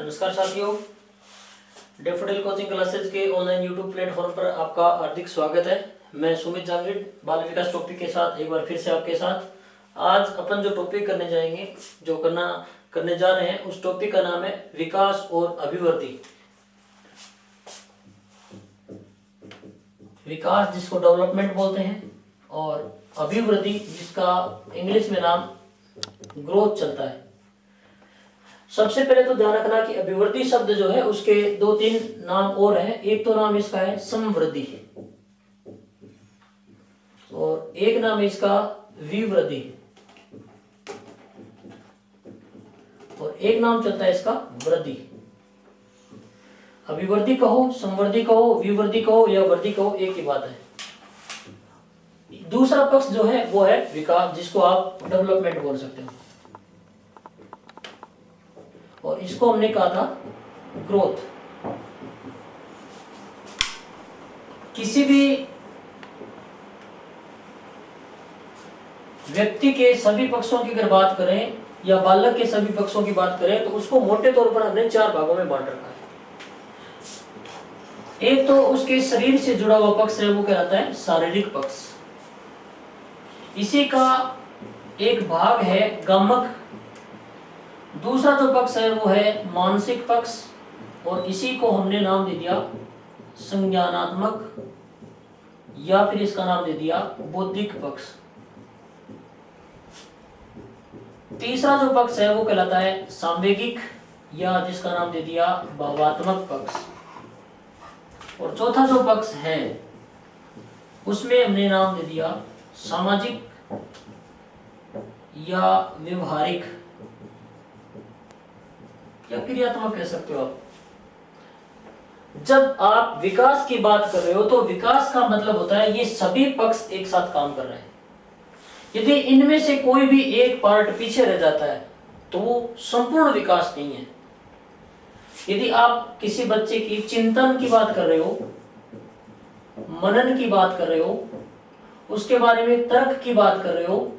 नमस्कार साथियों, daffodil coaching classes के ऑनलाइन यूट्यूब प्लेटफॉर्म पर आपका हार्दिक स्वागत है। मैं सुमित जांगीड़ बाल विकास टॉपिक के साथ एक बार फिर से आपके साथ। आज अपन जो टॉपिक करने जा रहे हैं उस टॉपिक का नाम है विकास और अभिवृद्धि। विकास जिसको डेवलपमेंट बोलते हैं और अभिवृद्धि जिसका इंग्लिश में नाम ग्रोथ चलता है। सबसे पहले तो ध्यान रखना कि अभिवृद्धि शब्द जो है उसके दो तीन नाम और हैं। एक तो नाम इसका है समवृद्धि और एक नाम इसका विवृद्धि और एक नाम चलता है इसका वृद्धि। अभिवृद्धि कहो, समवृद्धि कहो, विवृद्धि कहो या वृद्धि कहो, एक ही बात है। दूसरा पक्ष जो है वो है विकास, जिसको आप डेवलपमेंट बोल सकते हो, और इसको हमने कहा था ग्रोथ। किसी भी व्यक्ति के सभी पक्षों की अगर बात करें या बालक के सभी पक्षों की बात करें तो उसको मोटे तौर पर हमने चार भागों में बांट रखा है। एक तो उसके शरीर से जुड़ा हुआ पक्ष है, वो कहलाता है शारीरिक पक्ष। इसी का एक भाग है गामक। दूसरा जो पक्ष है वो है मानसिक पक्ष और इसी को हमने नाम दे दिया संज्ञानात्मक या फिर इसका नाम दे दिया बौद्धिक पक्ष। तीसरा जो पक्ष है वो कहलाता है सांवेगिक या जिसका नाम दे दिया भावात्मक पक्ष। और चौथा जो पक्ष है उसमें हमने नाम दे दिया सामाजिक या व्यवहारिक या क्रियात्मक कह सकते हो आप। जब आप विकास की बात कर रहे हो तो विकास का मतलब होता है ये सभी पक्ष एक साथ काम कर रहे हैं। यदि इनमें से कोई भी एक पार्ट पीछे रह जाता है तो वो संपूर्ण विकास नहीं है। यदि आप किसी बच्चे की चिंतन की बात कर रहे हो, मनन की बात कर रहे हो, उसके बारे में तर्क की बात कर रहे हो,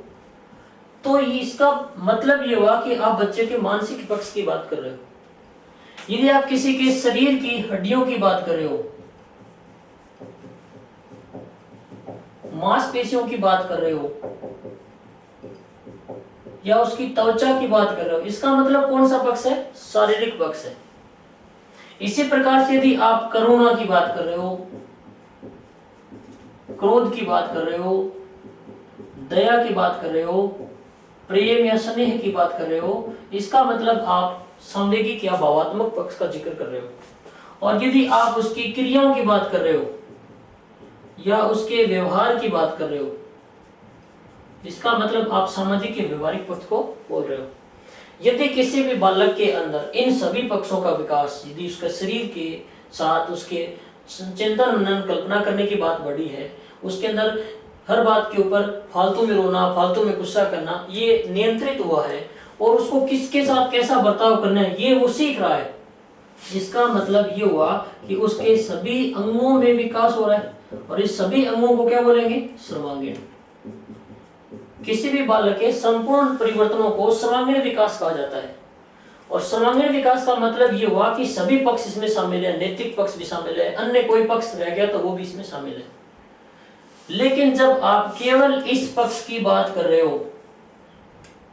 तो इसका मतलब ये हुआ कि आप बच्चे के मानसिक पक्ष की बात कर रहे हो। यदि आप किसी के शरीर की हड्डियों की बात कर रहे हो, मांसपेशियों की बात कर रहे हो या उसकी त्वचा की बात कर रहे हो, इसका मतलब कौन सा पक्ष है? शारीरिक पक्ष है। इसी प्रकार से यदि आप करुणा की बात कर रहे हो, क्रोध की बात कर रहे हो, दया की बात कर रहे हो, प्रेम या स्नेह की बात कर रहे हो, इसका मतलब आप सांवेगिक या भावात्मक पक्ष का जिक्र कर रहे हो। और यदि आप उसकी क्रियाओं की बात कर रहे हो या उसके व्यवहार की बात कर रहे हो, इसका मतलब आप सामाजिक या व्यवहारिक पक्ष को बोल रहे हो। यदि किसी भी बालक के अंदर इन सभी पक्षों का विकास, यदि उसका शरीर के साथ उसके चिंतन मनन कल्पना करने की बात बढ़ी है, उसके अंदर हर बात के ऊपर फालतू में रोना, फालतू में गुस्सा करना, ये नियंत्रित हुआ है और उसको किसके साथ कैसा बर्ताव करना है ये वो सीख रहा है, इसका मतलब ये हुआ कि उसके सभी अंगों में विकास हो रहा है। और इस सभी अंगों को क्या बोलेंगे? सर्वांगीण। किसी भी बालक के संपूर्ण परिवर्तनों को सर्वांगीण विकास कहा जाता है। और सर्वांगीण विकास का मतलब ये हुआ कि सभी पक्ष इसमें शामिल है, नैतिक पक्ष भी शामिल है, अन्य कोई पक्ष रह गया तो वो भी इसमें शामिल है। लेकिन जब आप केवल इस पक्ष की बात कर रहे हो,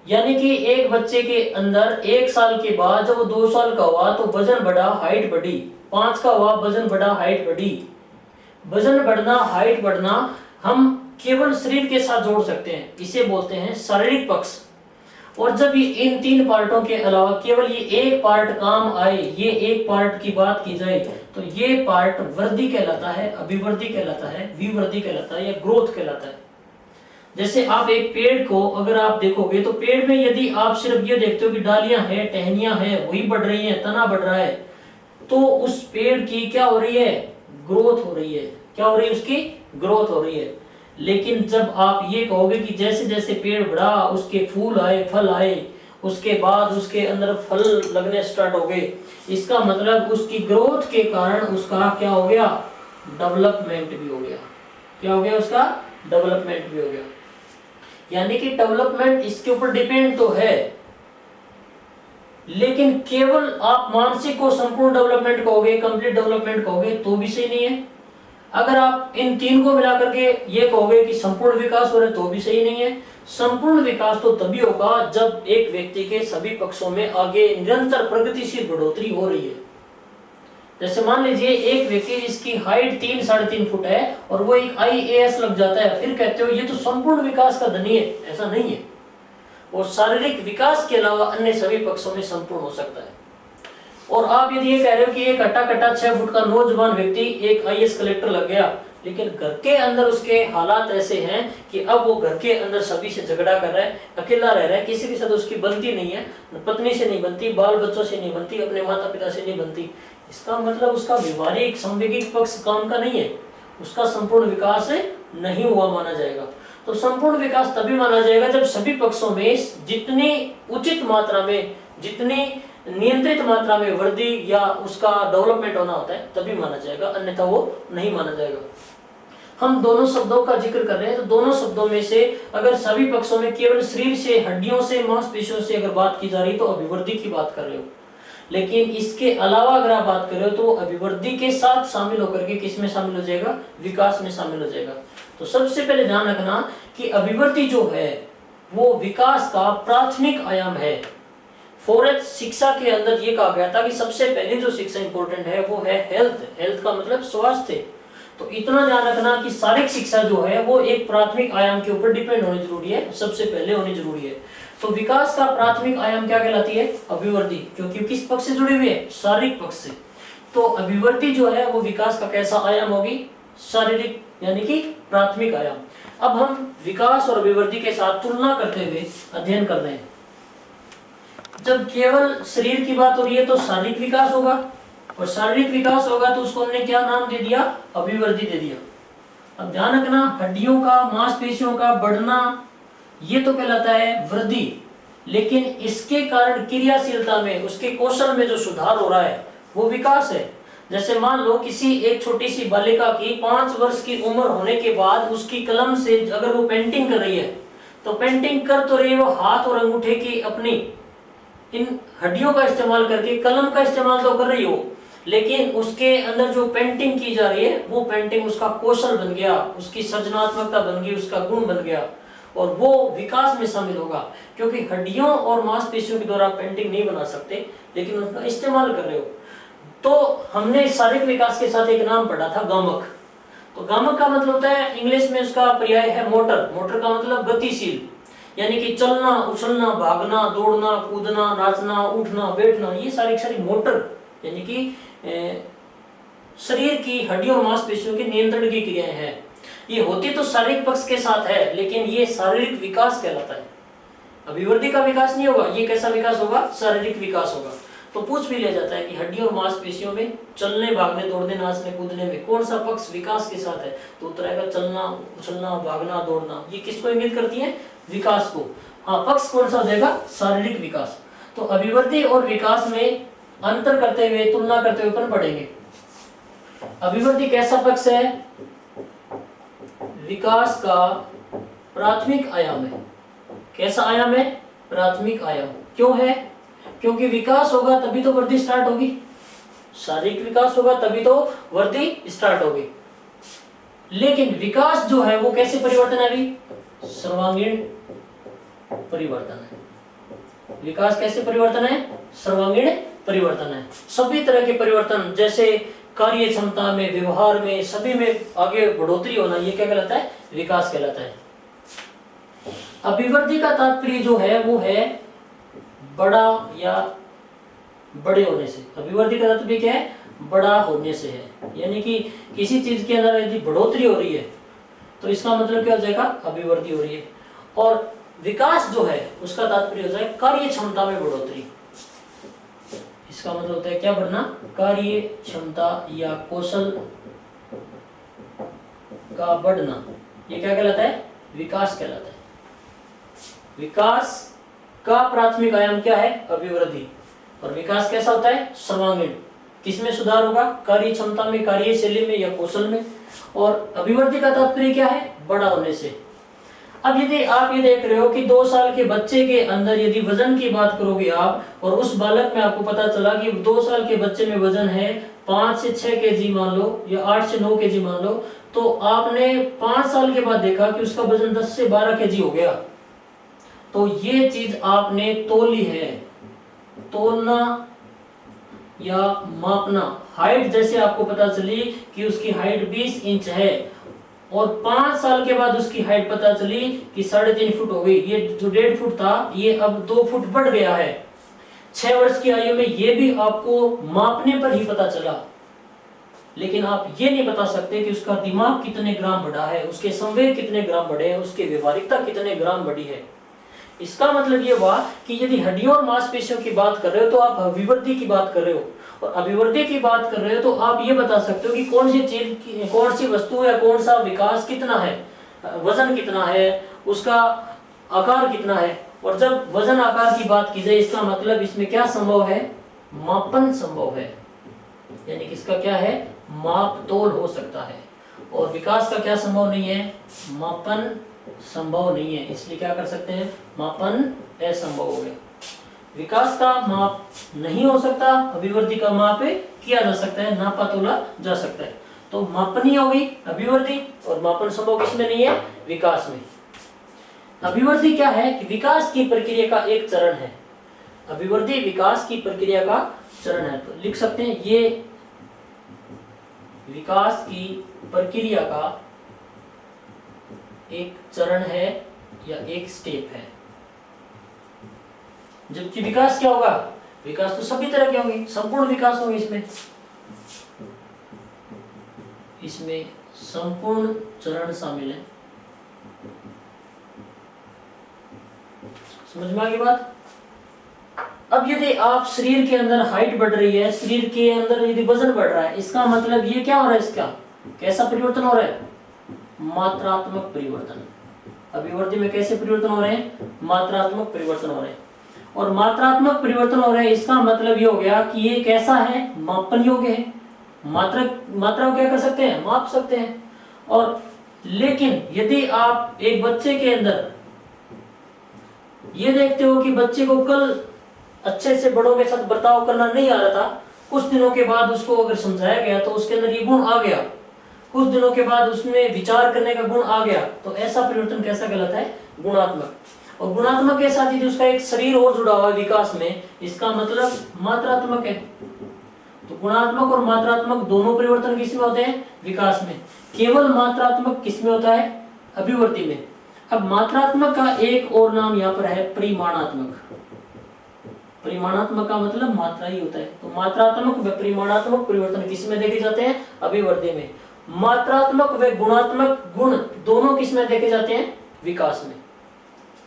यानी कि एक बच्चे के अंदर 1 साल के बाद जब वो 2 साल का हुआ तो वजन बढ़ा, हाइट बढ़ी, 5 का हुआ वजन बढ़ा, हाइट बढ़ी। वजन बढ़ना, हाइट बढ़ना हम केवल शरीर के साथ जोड़ सकते हैं, इसे बोलते हैं शारीरिक पक्ष। और जब ये इन 3 पार्टों के अलावा केवल ये एक पार्ट काम आए, ये एक पार्ट की बात की जाए तो ये पार्ट वृद्धि कहलाता है, अभिवृद्धि कहलाता है, विवृद्धि कहलाता है या ग्रोथ कहलाता है। जैसे आप एक पेड़ को अगर आप देखोगे तो पेड़ में यदि आप सिर्फ ये देखते हो कि डालियां हैं, टहनियां हैं, वही बढ़ रही हैं, तना बढ़ रहा है, तो उस पेड़ की क्या हो रही है? ग्रोथ हो रही है। क्या हो रही है? उसकी ग्रोथ हो रही है। लेकिन जब आप ये कहोगे कि जैसे जैसे पेड़ बढ़ा, उसके फूल आए, फल आए, उसके बाद उसके अंदर फल लगने स्टार्ट हो गए, इसका मतलब उसकी ग्रोथ के कारण उसका क्या हो गया? डेवलपमेंट भी हो गया। क्या हो गया? उसका डेवलपमेंट भी हो गया। यानी कि डेवलपमेंट इसके ऊपर डिपेंड तो है, लेकिन केवल आप मानसिक को संपूर्ण डेवलपमेंट कहोगे, कंप्लीट डेवलपमेंट कहोगे तो भी सही नहीं है। अगर आप इन तीन को मिला करके ये कहोगे कि संपूर्ण विकास हो रहा है तो भी सही नहीं है। संपूर्ण विकास तो तभी होगा जब एक व्यक्ति के सभी पक्षों में आगे निरंतर प्रगतिशील बढ़ोतरी हो रही है। जैसे मान लीजिए एक व्यक्ति जिसकी हाइट 3-3.5 फुट है और वो एक IAS लग जाता है, फिर कहते हो ये तो संपूर्ण विकास का धनी है। ऐसा नहीं है, वो शारीरिक विकास के अलावा अन्य सभी पक्षों में संपूर्ण हो सकता है। और आप यदि ये कह रहे हो कि एक हट्टा कट्टा 6 फुट का नौजवान व्यक्ति एक IAS कलेक्टर लग गया, लेकिन घर के अंदर उसके हालात ऐसे हैं कि अब वो घर के अंदर सभी से झगड़ा कर रहा है, अकेला रह रहा है, किसी के साथ उसकी बनती नहीं है, पत्नी से नहीं बनती, बाल बच्चों से नहीं बनती, अपने माता पिता से नहीं बनती, इसका मतलब उसका व्यवहारिक संवेगिक पक्ष काम का नहीं है, उसका संपूर्ण विकास नहीं हुआ माना जाएगा। तो संपूर्ण विकास तभी माना जाएगा जब सभी पक्षों में जितनी उचित मात्रा में, जितनी नियंत्रित मात्रा में वृद्धि या उसका डेवलपमेंट होना होता है तभी माना जाएगा, अन्यथा वो नहीं माना जाएगा। हम दोनों शब्दों का जिक्र कर रहे हैं, तो दोनों शब्दों में से अगर सभी पक्षों में केवल शरीर से, हड्डियों से, मांसपेशियों से अगर बात की जा रही तो अभिवृद्धि की बात कर रहे हो। लेकिन इसके अलावा अगर आप बात कर रहे हो तो अभिवृद्धि के साथ शामिल होकर के किस में शामिल हो जाएगा? विकास में शामिल हो जाएगा। तो सबसे पहले ध्यान रखना कि अभिवृद्धि जो है वो विकास का प्राथमिक आयाम है। 4H शिक्षा के अंदर ये कहा गया था कि सबसे पहले जो शिक्षा इंपॉर्टेंट है वो है हेल्थ। हेल्थ का मतलब स्वास्थ्य। तो इतना ध्यान रखना कि शारीरिक शिक्षा जो है वो एक प्राथमिक आयाम के ऊपर डिपेंड होनी जरूरी है, सबसे पहले होनी जरूरी है। तो विकास का प्राथमिक आयाम क्या कहलाती है? अभिवृद्धि, क्योंकि किस पक्ष से जुड़ी हुई है? शारीरिक पक्ष से। तो अभिवृद्धि जो है वो विकास का कैसा आयाम होगी? शारीरिक, यानी कि प्राथमिक आयाम। अब हम विकास और अभिवृद्धि के साथ तुलना करते हुए अध्ययन कर रहे हैं। जब केवल शरीर की बात हो रही है तो शारीरिक विकास होगा, और शारीरिक विकास होगा तो उसको हमने क्या नाम दे दिया? अभिवृद्धि दे दिया। अब ध्यान रखना, हड्डियों का, मांसपेशियों का बढ़ना ये तो कहलाता है वृद्धि, लेकिन इसके कारण क्रियाशीलता में, उसके कौशल में जो सुधार हो रहा है वो विकास है। जैसे मान लो किसी एक छोटी सी बालिका की 5 वर्ष की उम्र होने के बाद उसकी कलम से अगर वो पेंटिंग कर रही है, तो पेंटिंग कर तो रही है वो हाथ और अंगूठे की अपनी इन हड्डियों का इस्तेमाल करके, कलम का इस्तेमाल तो कर रही हो, लेकिन उसके अंदर जो पेंटिंग की जा रही है वो पेंटिंग उसका कौशल बन गया, उसकी सृजनात्मकता बन गई, उसका गुण बन गया, और वो विकास में शामिल होगा। क्योंकि हड्डियों और मांसपेशियों के द्वारा पेंटिंग नहीं बना सकते, लेकिन उनका इस्तेमाल कर रहे हो। तो हमने शारीरिक विकास के साथ एक नाम पढ़ा था, गामक। तो गामक का मतलब होता है, इंग्लिश में उसका पर्याय है मोटर। मोटर का मतलब गतिशील, यानी कि चलना, उछलना, भागना, दौड़ना, कूदना, नाचना, उठना, बैठना, ये सारी मोटर, यानी कि शरीर की हड्डियों और मांसपेशियों के नियंत्रण की क्रियाएं हैं। ये होती तो शारीरिक पक्ष के साथ है, लेकिन ये शारीरिक विकास कहलाता है। अभिवृद्धि का विकास नहीं होगा। ये कैसा विकास होगा? शारीरिक विकास होगा। तो पूछ भी लिया जाता है कि हड्डियों और मांसपेशियों में चलने, भागने, दौड़ने, नाचने, कूदने में कौन सा पक्ष विकास के साथ है? तो उत्तर आएगा चलना, उछलना, भागना, दौड़ना। ये किसको इंगित करती है? विकास को। हाँ, पक्ष कौन सा हो जाएगा? शारीरिक विकास। तो अभिवृद्धि और विकास में अंतर करते हुए, तुलना करते हुए अपन पढ़ेंगे। अभिवृद्धि कैसा पक्ष है? विकास का प्राथमिक आयाम है। कैसा आयाम है? प्राथमिक आयाम। क्यों है? क्योंकि विकास होगा तभी तो वृद्धि स्टार्ट होगी। शारीरिक विकास होगा तभी तो वृद्धि स्टार्ट होगी। लेकिन विकास जो है वो कैसे परिवर्तन है? अभी सर्वांगीण परिवर्तन है। विकास कैसे परिवर्तन है? सर्वांगीण परिवर्तन है। सभी तरह के परिवर्तन, जैसे कार्य क्षमता में, व्यवहार में, सभी में आगे बढ़ोतरी होना, ये क्या कहलाता है? विकास कहलाता है। अभिवृद्धि का तात्पर्य जो है वो है बड़ा या बड़े होने से। अभिवृद्धि का तात्पर्य क्या है? बड़ा होने से है। यानी कि किसी चीज के अंदर यदि बढ़ोतरी हो रही है तो इसका मतलब क्या हो जाएगा? अभिवृद्धि हो रही है। और विकास जो है उसका तात्पर्य हो जाएगा कार्य क्षमता में बढ़ोतरी। इसका मतलब होता है क्या बढ़ना? कार्य क्षमता या कौशल का बढ़ना। ये क्या कहलाता है? विकास कहलाता है। विकास का प्राथमिक आयाम क्या है? अभिवृद्धि। और विकास कैसा होता है? सर्वांगीण। किसमें सुधार होगा? कार्य क्षमता में, कार्यशैली में या कौशल में। और अभिवृद्धि का तात्पर्य क्या है? बड़ा होने से। अब यदि आप ये देख रहे हो कि 2 साल के बच्चे के अंदर यदि वजन की बात करोगे आप, और उस बालक में आपको पता चला कि 2 साल के बच्चे में वजन है 5 से 6 केजी मान लो, या 8 से 9 केजी मान लो, तो आपने 5 साल के बाद देखा कि उसका वजन 10 से 12 केजी हो गया, तो ये चीज आपने तोली है। तोलना या मापना, हाइट जैसे आपको पता चली कि उसकी हाइट 20 इंच है, और 5 साल के बाद उसकी हाइट पता चली कि 3.5 फुट हो गई, ये जो 1.5 फुट था ये अब 2 फुट बढ़ गया है। 6 वर्ष की आयु में ये भी आपको मापने पर ही पता चला, लेकिन आप ये नहीं बता सकते कि उसका दिमाग कितने ग्राम बढ़ा है, उसके संवेग कितने ग्राम बढ़े हैं, उसकी व्यवहारिकता कितने ग्राम बढ़ी है। इसका मतलब ये हुआ कि यदि हड्डियों और मांसपेशियों की बात कर रहे हो तो आप अभिवृद्धि की बात कर रहे हो, और अभिवृद्धि की बात कर रहे हो तो आप ये बता सकते हो कि कौन सी चीज, कौन सी वस्तु या कौन सा विकास कितना है, वजन कितना है, उसका आकार कितना है। और जब वजन आकार की बात की जाए, इसका मतलब इसमें क्या संभव है, मापन संभव है, यानी कि इसका क्या है, माप तोल हो सकता है। और विकास का क्या संभव नहीं है, मापन संभव नहीं है, इसलिए क्या कर सकते हैं, मापन असंभव हो गया। विकास का माप नहीं हो सकता, अभिवृद्धि का माप किया जा सकता है, नापा तोला जा सकता है। तो मापनीय हो गई अभिवृद्धि, और मापन संभव किसमें नहीं है, विकास में। अभिवृद्धि क्या है कि विकास की प्रक्रिया का एक चरण है, अभिवृद्धि विकास की प्रक्रिया का चरण है। तो लिख सकते हैं ये विकास की प्रक्रिया का एक चरण है या एक स्टेप है। जबकि विकास क्या होगा, विकास तो सभी तरह के होंगे, संपूर्ण विकास होंगे, इसमें संपूर्ण चरण शामिल है। समझ में आ गई बात। अब यदि आप शरीर के अंदर हाइट बढ़ रही है, शरीर के अंदर यदि वजन बढ़ रहा है, इसका मतलब ये क्या हो रहा है, इसका कैसा परिवर्तन हो रहा है, मात्रात्मक परिवर्तन। अभिवृद्धि में कैसे परिवर्तन हो रहे हैं, मात्रात्मक परिवर्तन हो रहे हैं। और मात्रात्मक परिवर्तन हो रहे हैं, इसका मतलब ये हो गया कि ये कैसा है, मापन योग्य है। मात्रा को क्या कर सकते हैं, माप सकते हैं। और लेकिन यदि आप एक बच्चे के अंदर ये देखते हो कि बच्चे को कल अच्छे से बड़ों के साथ बर्ताव करना नहीं आ रहा था, कुछ दिनों के बाद उसको अगर समझाया गया तो उसके अंदर ये गुण आ गया, कुछ दिनों के बाद उसमें विचार करने का गुण आ गया, तो ऐसा परिवर्तन कैसा कहलाता है, गुणात्मक। और गुणात्मक के साथ यदि उसका एक शरीर और जुड़ा हुआ है विकास में, इसका मतलब मात्रात्मक है। तो गुणात्मक और मात्रात्मक दोनों परिवर्तन किसमें होते हैं, विकास में। केवल मात्रात्मक किसमें होता है, अभिवृद्धि में। अब मात्रात्मक का एक और नाम यहाँ पर है परिमाणात्मक। परिमाणात्मक का मतलब मात्रा ही होता है। तो मात्रात्मक व परिमाणात्मक परिवर्तन किसमें देखे जाते हैं, अभिवृद्धि में। मात्रात्मक व गुणात्मक गुण दोनों किसमें देखे जाते हैं, विकास में।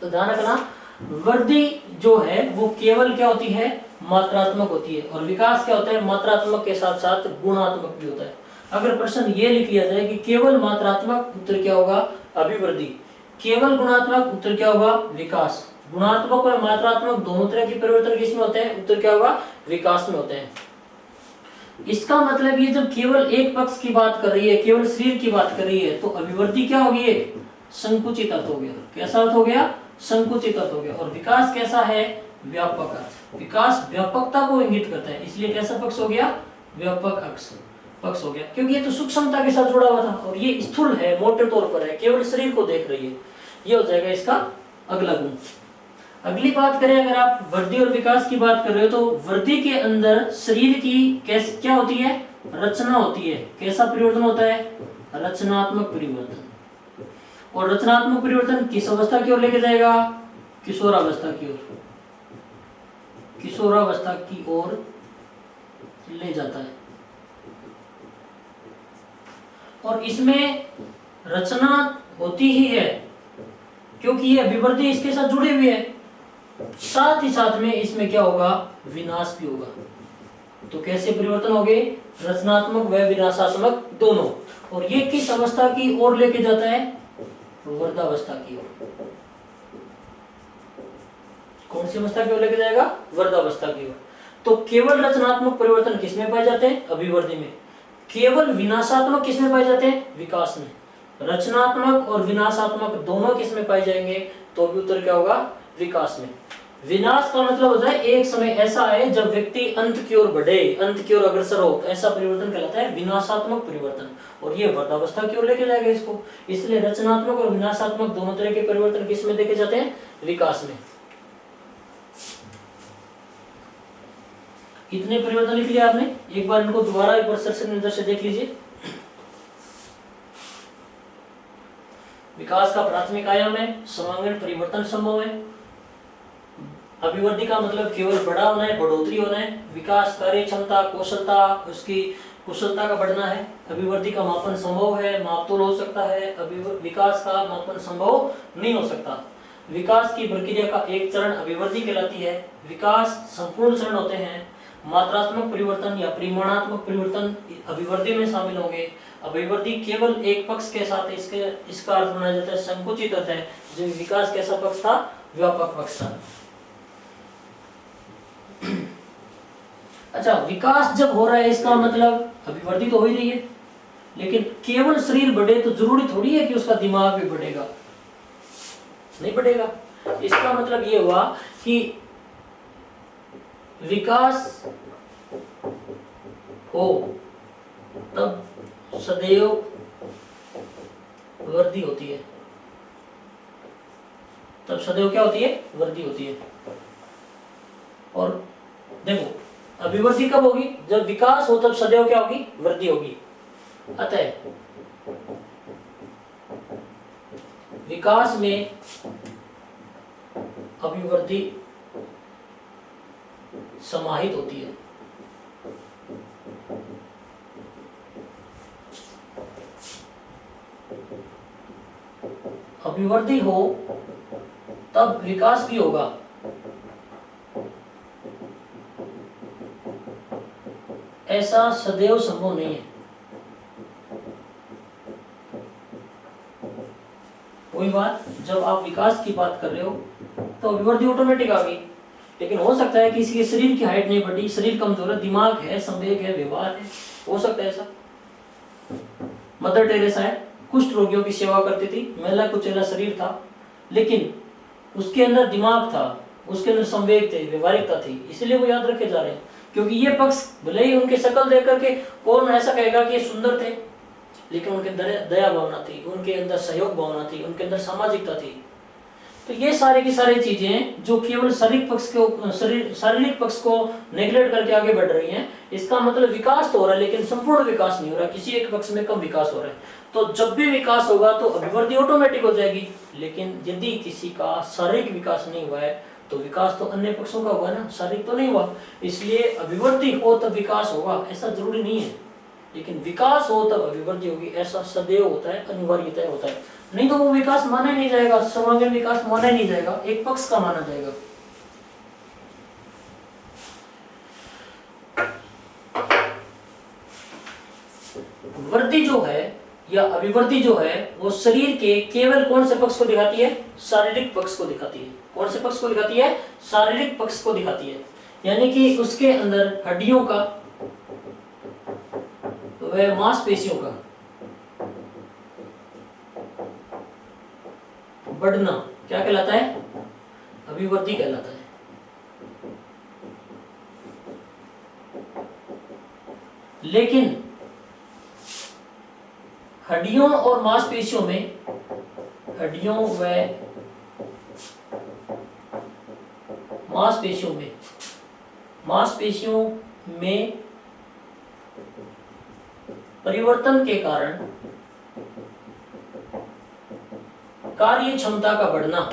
तो ध्यान रखना, वृद्धि जो है वो केवल क्या होती है, मात्रात्मक होती है, और विकास क्या होता है, मात्रात्मक के साथ साथ गुणात्मक भी होता है। अगर प्रश्न ये लिख लिया जाए कि केवल मात्रात्मक, उत्तर क्या होगा, अभिवृद्धि। केवल गुणात्मक, उत्तर क्या होगा, विकास। गुणात्मक और मात्रात्मक दोनों तरह के परिवर्तन किसमें होते हैं, उत्तर क्या होगा, विकास में होते हैं। इसका मतलब ये जब केवल एक पक्ष की बात कर रही है, केवल शरीर की बात कर रही है, तो अभिवृद्धि क्या होगी, एक संकुचित अर्थ हो गया। कैसा अर्थ हो गया, संकुचित अर्थ हो गया। और विकास कैसा है, व्यापक अर्थ। विकास व्यापकता को इंगित करता है, इसलिए कैसा पक्ष हो गया, व्यापक अक्ष पक्ष हो गया, क्योंकि ये तो सूक्ष्मता के साथ जुड़ा हुआ था, और ये स्थूल है, मोटे तौर पर है, केवल शरीर को देख रही है। ये हो जाएगा इसका अगला गुण। अगली बात करें, अगर आप वृद्धि और विकास की बात कर रहे हो, तो वृद्धि के अंदर शरीर की कैसे क्या होती है, रचना होती है। कैसा परिवर्तन होता है, रचनात्मक परिवर्तन। और रचनात्मक परिवर्तन किस अवस्था की ओर लेके जाएगा, किशोरावस्था की ओर, किशोरावस्था की ओर ले जाता है। और इसमें रचना होती ही है, क्योंकि ये अभिवृद्धि इसके साथ जुड़ी हुई है। साथ ही साथ में इसमें क्या होगा, विनाश भी होगा। तो कैसे परिवर्तन हो गए, रचनात्मक व विनाशात्मक दोनों। और ये किस अवस्था की ओर लेके जाता है, वृद्धावस्था की ओर। कौन सी अवस्था की ओर लेके जाएगा, वृद्धावस्था की ओर। तो केवल रचनात्मक परिवर्तन किसमें पाए जाते हैं, अभिवृद्धि में। केवल विनाशात्मक किसमें पाए जाते हैं, विकास में। रचनात्मक और विनाशात्मक दोनों किस में पाए जाएंगे, तो भी उत्तर क्या होगा, विकास में। विनाश का मतलब होता है एक समय ऐसा है जब व्यक्ति अंत की ओर बढ़े, अंत की ओर अग्रसर हो, ऐसा परिवर्तन कहलाता है विनाशात्मक परिवर्तन, और ये वृद्धावस्था की ओर लेके जाएगा इसको। इसलिए रचनात्मक और विनाशात्मक दोनों तरह के परिवर्तन किस में देखे जाते हैं, विकास में। कितने परिवर्तन लिख लिया आपने, एक बार इनको दोबारा एक बार सरसरी नजर से देख लीजिए। विकास का प्राथमिक आयाम है, सर्वांगीण परिवर्तन संभव है। अभिवृद्धि का मतलब केवल बड़ा होना है, बढ़ोतरी होना है। विकास कार्य क्षमता, कौशलता, उसकी कुशलता का बढ़ना है। अभिवृद्धि का मापन संभव है, मापतोल हो सकता है, विकास का मापन संभव नहीं हो सकता। विकास की प्रक्रिया का एक चरण अभिवृद्धि कहलाती है। विकास संपूर्ण चरण होते हैं। मात्रात्मक परिवर्तन या परिमाणात्मक परिवर्तन अभिवृद्धि में शामिल होंगे। अभिवृद्धि केवल एक पक्ष के साथ इसका अर्थ बनाया जाता है संकुचित अर्थ है, जो विकास कैसा पक्ष था, व्यापक पक्ष था। अच्छा, विकास जब हो रहा है इसका मतलब अभिवृद्धि तो हो ही रही है, लेकिन केवल शरीर बढ़े तो जरूरी थोड़ी है कि उसका दिमाग भी बढ़ेगा, नहीं बढ़ेगा। इसका मतलब ये हुआ कि विकास हो तब सदैव वृद्धि होती है, तब सदैव क्या होती है, वृद्धि होती है। और देखो, अभिवृद्धि कब होगी, जब विकास हो तब सदैव क्या होगी, वृद्धि होगी। अतः विकास में अभिवृद्धि समाहित होती है। अभिवृद्धि हो तब विकास भी होगा। ऐसा सदैव संभव नहीं है। वही बात, जब आप विकास की बात कर रहे हो तो अभिवृद्धि ऑटोमेटिक आ गई, लेकिन हो सकता है कि किसी के शरीर की हाइट नहीं बढ़ी, शरीर कमजोर है, दिमाग है, संवेग है, व्यवहार है, हो सकता है ऐसा। मदर टेरेसा है, कुष्ठ रोगियों की सेवा करती थी, मैला कुचैला शरीर था, लेकिन उसके अंदर दिमाग था, उसके अंदर संवेग थे, व्यवहारिकता थी, इसलिए वो याद रखे जा रहे हैं। क्योंकि ये पक्ष भले ही उनके शक्ल देख करके कौन ऐसा कहेगा कि ये सुंदर थे, लेकिन उनके अंदर दया भावना थी, उनके अंदर सहयोग भावना थी, उनके अंदर सामाजिकता थी। तो ये सारे की सारी चीजें जो केवल शारीरिक पक्ष को नेग्लेक्ट करके आगे बढ़ रही हैं, इसका मतलब विकास तो हो रहा है, लेकिन संपूर्ण विकास नहीं हो रहा, किसी एक पक्ष में कम विकास हो रहा है। तो जब भी विकास होगा तो अभिवृद्धि ऑटोमेटिक हो जाएगी, लेकिन यदि किसी का शारीरिक विकास नहीं हुआ है तो विकास तो अन्य पक्षों का हुआ ना, शारीरिक तो नहीं हुआ। इसलिए अभिवृद्धि हो तब विकास होगा ऐसा जरूरी नहीं है, लेकिन विकास हो तब अभिवृद्धि होगी ऐसा सदैव होता है, अनिवार्यतः होता है। नहीं तो वो विकास माना ही नहीं जाएगा, सर्वांगीण विकास माना ही नहीं जाएगा, एक पक्ष का माना जाएगा। वृद्धि जो है या अभिवृद्धि जो है वो शरीर के केवल कौन से पक्ष को दिखाती है, शारीरिक पक्ष को दिखाती है। कौन से पक्ष को दिखाती है, शारीरिक पक्ष को दिखाती है। यानी कि उसके अंदर हड्डियों का व मांसपेशियों का बढ़ना क्या कहलाता है, अभिवृद्धि कहलाता है। लेकिन हड्डियों और मांसपेशियों में, हड्डियों व मांसपेशियों में परिवर्तन के कारण कार्य क्षमता का बढ़ना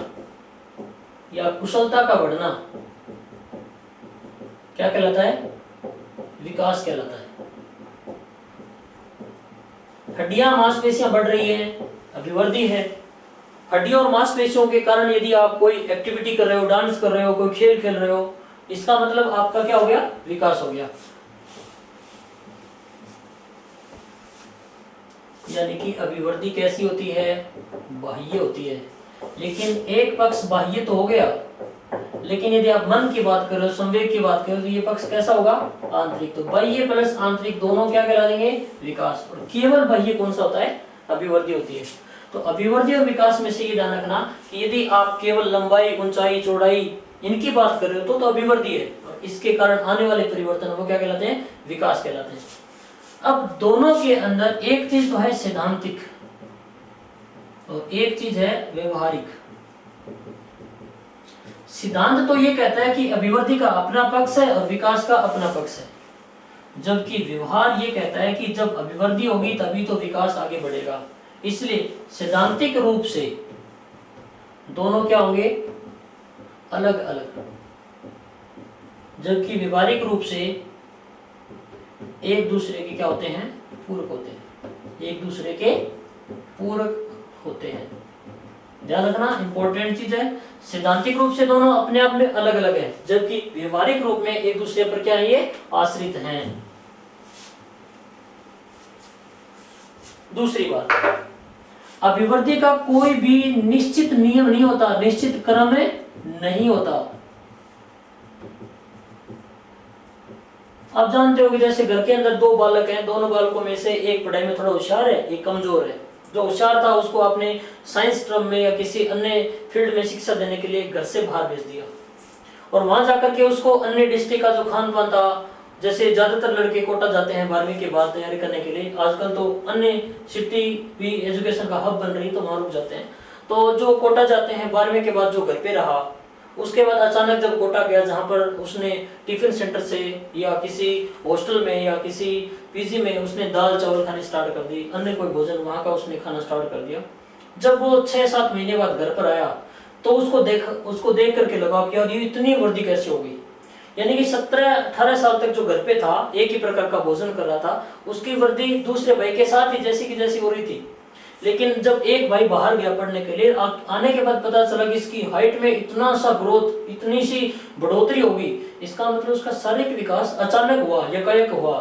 या कुशलता का बढ़ना क्या कहलाता है, विकास कहलाता है। हड्डियां मांसपेशियां बढ़ रही हैं, अभिवृद्धि है। हड्डियों और मांसपेशियों के कारण यदि आप कोई एक्टिविटी कर रहे हो, डांस कर रहे हो, कोई खेल खेल रहे हो, इसका मतलब आपका क्या हो गया, विकास हो गया। यानी कि अभिवृद्धि कैसी होती है, बाह्य होती है। लेकिन एक पक्ष बाह्य तो हो गया, लेकिन यदि आप मन की बात करो, संवेग की बात करो, तो ये पक्ष कैसा होगा, आंतरिक। तो बाह्य प्लस आंतरिक दोनों क्या कहलाएंगे, विकास। और केवल बाह्य कौन सा होता है, अभिवृद्धि होती है। तो अभिवृद्धि और विकास में से ये ध्यान रखना कि यदि आप केवल लंबाई, ऊंचाई, चौड़ाई इनकी बात कर रहे हो तो अभिवृद्धि है, और इसके कारण आने वाले परिवर्तन वो क्या कहलाते हैं? विकास कहलाते हैं। अब दोनों के अंदर एक चीज तो है सैद्धांतिक और एक चीज है व्यवहारिक। सिद्धांत तो ये कहता है कि अभिवृद्धि का अपना पक्ष है और विकास का अपना पक्ष है, जबकि व्यवहार ये कहता है कि जब अभिवृद्धि होगी तभी तो विकास आगे बढ़ेगा। इसलिए सैद्धांतिक रूप से दोनों क्या होंगे? अलग अलग, जबकि व्यवहारिक रूप से एक दूसरे के क्या होते हैं? पूरक होते हैं, एक दूसरे के पूरक होते हैं। ध्यान रखना, इंपॉर्टेंट चीज है। सैद्धांतिक रूप से दोनों अपने आप में अलग अलग हैं, जबकि व्यवहारिक रूप में एक दूसरे पर क्या है? ये आश्रित हैं। दूसरी बात, अभिवृद्धि का कोई भी निश्चित नियम नहीं होता, निश्चित क्रम में नहीं होता। आप जानते हो कि जैसे घर के अंदर दो बालक हैं, दोनों बालकों में से एक पढ़ाई में थोड़ा होशियार है, एक कमजोर है। जो होशियार था उसको आपने साइंस स्ट्रीम में या किसी अन्य फील्ड में शिक्षा देने के लिए घर से बाहर भेज दिया, और वहां जाकर के उसको अन्य डिस्ट्रिक्ट का जो खान पान था, जैसे ज्यादातर लड़के कोटा जाते हैं 12वीं के बाद तैयारी करने के लिए, आजकल तो अन्य सिटी भी एजुकेशन का हब बन रही है तो वहां रुक जाते हैं। तो जो कोटा जाते हैं 12वीं के बाद जो घर पे रहा, उसके बाद अचानक जब कोटा गया, जहाँ पर उसने टिफिन सेंटर से या किसी हॉस्टल में या किसी पीजी में उसने दाल चावल खाने स्टार्ट कर दी, अन्य कोई भोजन वहाँ का उसने खाना स्टार्ट कर दिया। जब वो 6-7 महीने बाद घर पर आया तो उसको देख करके लगा कि यार ये इतनी वृद्धि कैसे हो गई। यानी कि 17-18 साल तक जो घर पे था, एक ही प्रकार का भोजन कर रहा था, उसकी वृद्धि दूसरे भाई के साथ ही जैसी की जैसी हो रही थी। लेकिन जब एक भाई बाहर गया पढ़ने के लिए, आने के बाद पता चला कि इसकी हाइट में इतना सा ग्रोथ, इतनी सी बढ़ोतरी होगी, इसका मतलब उसका शारीरिक विकास अचानक हुआ, एकाएक हुआ।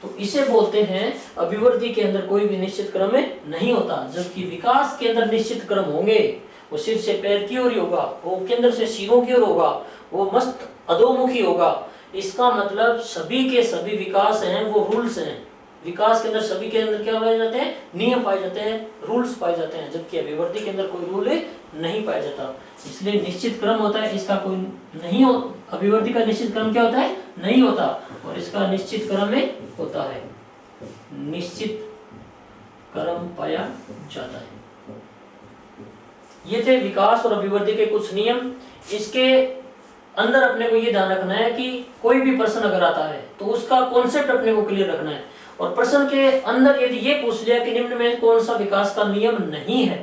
तो इसे बोलते हैं अभिवृद्धि के अंदर कोई भी निश्चित क्रम में नहीं होता, जबकि विकास के अंदर निश्चित क्रम होंगे। वो सिर से पैर की ओर ही होगा, वो केंद्र से सिरों की ओर होगा, वो मस्त अधोमुखी होगा। इसका मतलब सभी के सभी विकास हैं वो रूल्स हैं। विकास के अंदर सभी के अंदर क्या पाए जाते हैं? नियम पाए जाते हैं, रूल्स पाए जाते हैं, जबकि अभिवृद्धि के अंदर कोई रूल नहीं पाया जाता। इसलिए निश्चित क्रम होता है, इसका कोई नहीं हो। अभिवृद्धि का निश्चित क्रम क्या होता है? नहीं होता, और इसका निश्चित क्रम में होता है, निश्चित क्रम पाया जाता है। ये थे विकास और अभिवृद्धि के कुछ नियम। इसके अंदर अपने को ये ध्यान रखना है कि कोई भी प्रश्न अगर आता है तो उसका कॉन्सेप्ट अपने को क्लियर रखना है, और प्रश्न के अंदर यदि ये पूछ लिया कि निम्न में कौन सा विकास का नियम नहीं है,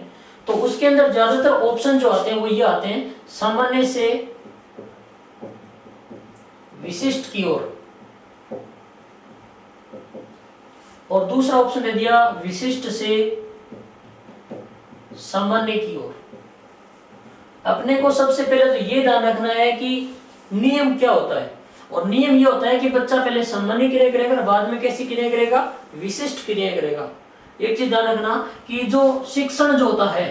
तो उसके अंदर ज्यादातर ऑप्शन जो आते हैं वो ये आते हैं, सामान्य से विशिष्ट की ओर, और दूसरा ऑप्शन दे दिया विशिष्ट से सामान्य की ओर। अपने को सबसे पहले तो ये ध्यान रखना है कि नियम क्या होता है, और नियम ये होता है कि बच्चा पहले सामान्य क्रिया करेगा, बाद में कैसी क्रिया करेगा? विशिष्ट क्रिया करेगा। एक चीज ध्यान रखना कि जो शिक्षण जो होता है,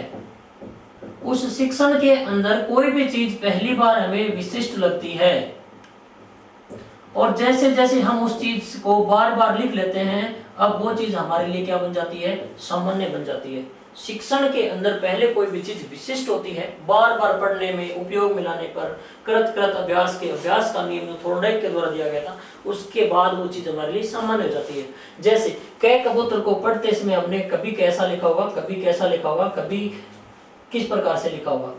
उस शिक्षण के अंदर कोई भी चीज पहली बार हमें विशिष्ट लगती है, और जैसे जैसे हम उस चीज को बार बार लिख लेते हैं, अब वो चीज हमारे लिए क्या बन जाती है? सामान्य बन जाती है। शिक्षण के अंदर पहले कोई भी चीज विशिष्ट होती है, बार बार पढ़ने में, उपयोग में लाने पर, कृत अभ्यास के अभ्यास का नियम थोर्नडाइक के द्वारा दिया गया था, उसके बाद वो चीज हमारे लिए सामान्य हो जाती है। जैसे कै कबूतर को पढ़ते समय हमने कभी कैसा लिखा होगा, कभी कैसा लिखा होगा, कभी किस प्रकार से लिखा होगा।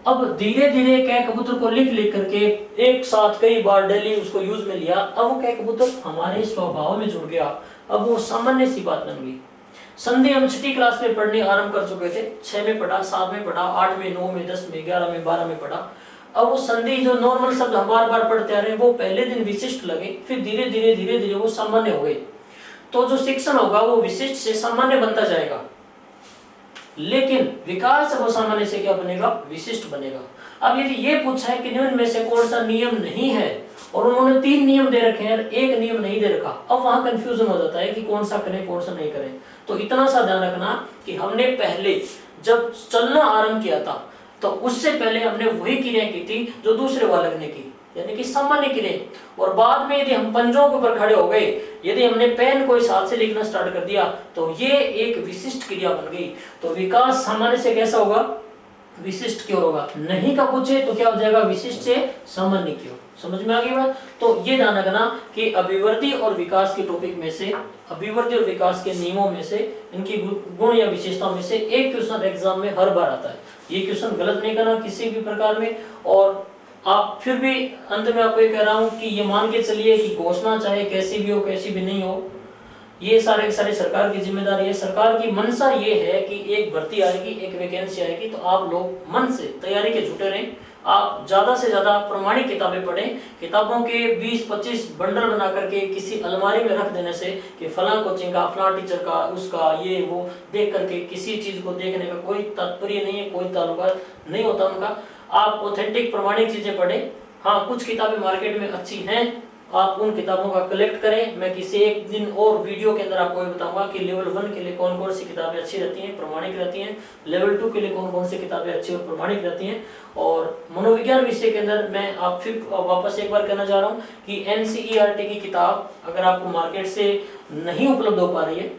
अब धीरे धीरे कै कबूतर को लिख करके एक साथ कई बार डेली उसको यूज में लिया, अब वो कै कबूतर हमारे स्वभाव में जुड़ गया, अब वो सामान्य सी बात बन गई। संधि हम 6ठी क्लास में पढ़ने आरंभ कर चुके थे, 6 में पढ़ा, 7 में पढ़ा, 8 में, 9 में, 10 में, 11 में, 12 में पढ़ा। अब वो संधि जो नॉर्मल शब्द हम बार बार पढ़ते आ रहे हैं, वो पहले दिन विशिष्ट लगे, फिर धीरे धीरे वो सामान्य हो गए। तो जो शिक्षण होगा वो विशिष्ट से सामान्य बनता जाएगा, लेकिन विकास वो सामान्य से क्या बनेगा? विशिष्ट बनेगा। अब यदि ये पूछा है कि निम्न में से कौन सा नियम नहीं है, और उन्होंने 3 नियम दे रखे हैं, एक नियम नहीं दे रखा, अब वहां कंफ्यूजन हो जाता है कि कौन सा करें कौन सा नहीं करें। तो इतना सा ध्यान रखना कि हमने पहले जब चलना आरंभ किया था, तो उससे पहले हमने वही क्रिया की थी जो दूसरे बालक ने की। यानी कि सामान्य क्रिया। और बाद में यदि हम पंजों के ऊपर खड़े हो गए, यदि हमने पेन को इस हाथ से लिखना स्टार्ट कर दिया, तो ये एक विशिष्ट क्रिया बन गई। तो विकास सामान्य से कैसा होगा, विशिष्ट की ओर होगा। नहीं का पूछे तो क्या हो जाएगा, विशिष्ट से सामान्य की ओर। समझ में आ गई बात। तो ये ध्यान रखना कि अभिवृद्धि और विकास के टॉपिक में से, अभिवृद्धि और विकास के नियमों में से, इनकी गुण या विशेषताओं में से एक क्वेश्चन एग्जाम में हर बार आता है। ये क्वेश्चन गलत नहीं करना किसी भी प्रकार में। और आप फिर भी अंत में आपको ये कह रहा हूं कि ये मान के चलिए कि घोषणा चाहे कैसी भी हो कैसी भी नहीं हो, ये सारे सरकार की जिम्मेदारी है। सरकार की मंशा ये है कि एक भर्ती आएगी, एक वैकेंसी आएगी, तो आप लोग मन से तैयारी के जुटे रहें। आप ज्यादा से ज्यादा प्रमाणिक किताबें पढ़ें। किताबों के 20-25 बंडल बना करके किसी अलमारी में रख देने से कि फलां कोचिंग का, फलां टीचर का, उसका ये वो देख करके किसी चीज को देखने का कोई तात्पर्य नहीं है, कोई ताल्लुक नहीं होता उनका। आप ऑथेंटिक प्रमाणिक चीजें पढ़ें। हाँ, कुछ किताबें मार्केट में अच्छी हैं, आप उन किताबों का कलेक्ट करें। मैं किसी एक दिन और वीडियो के अंदर आपको ये बताऊंगा कि लेवल 1 के लिए कौन कौन सी किताबें अच्छी रहती हैं, प्रमाणिक रहती हैं, लेवल 2 के लिए कौन कौन सी किताबें अच्छी और प्रमाणिक रहती हैं। और मनोविज्ञान विषय के अंदर मैं आप फिर वापस एक बार कहना चाह रहा हूँ कि NCERT की किताब अगर आपको मार्केट से नहीं उपलब्ध हो पा रही है,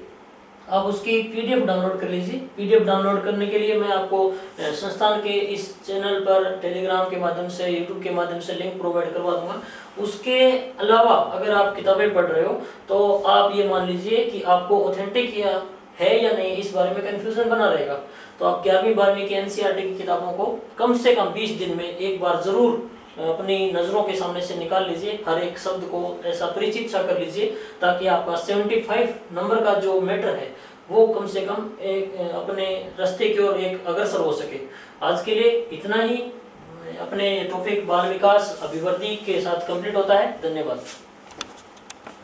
आप उसकी PDF डाउनलोड कर लीजिए। PDF डाउनलोड करने के लिए मैं आपको संस्थान के इस चैनल पर टेलीग्राम के माध्यम से, YouTube के माध्यम से लिंक प्रोवाइड करवा दूंगा। उसके अलावा अगर आप किताबें पढ़ रहे हो तो आप ये मान लीजिए कि आपको ऑथेंटिक है या नहीं इस बारे में कंफ्यूजन बना रहेगा। तो आप 11वीं 12वीं की NCERT की किताबों को कम से कम 20 दिन में एक बार जरूर अपनी नजरों के सामने से निकाल लीजिए। हर एक शब्द को ऐसा परिचित सा कर लीजिए ताकि आपका 75 नंबर का जो मैटर है वो कम से कम एक अपने रास्ते की ओर एक अग्रसर हो सके। आज के लिए इतना ही। अपने टॉपिक बाल विकास अभिवृद्धि के साथ कंप्लीट होता है। धन्यवाद।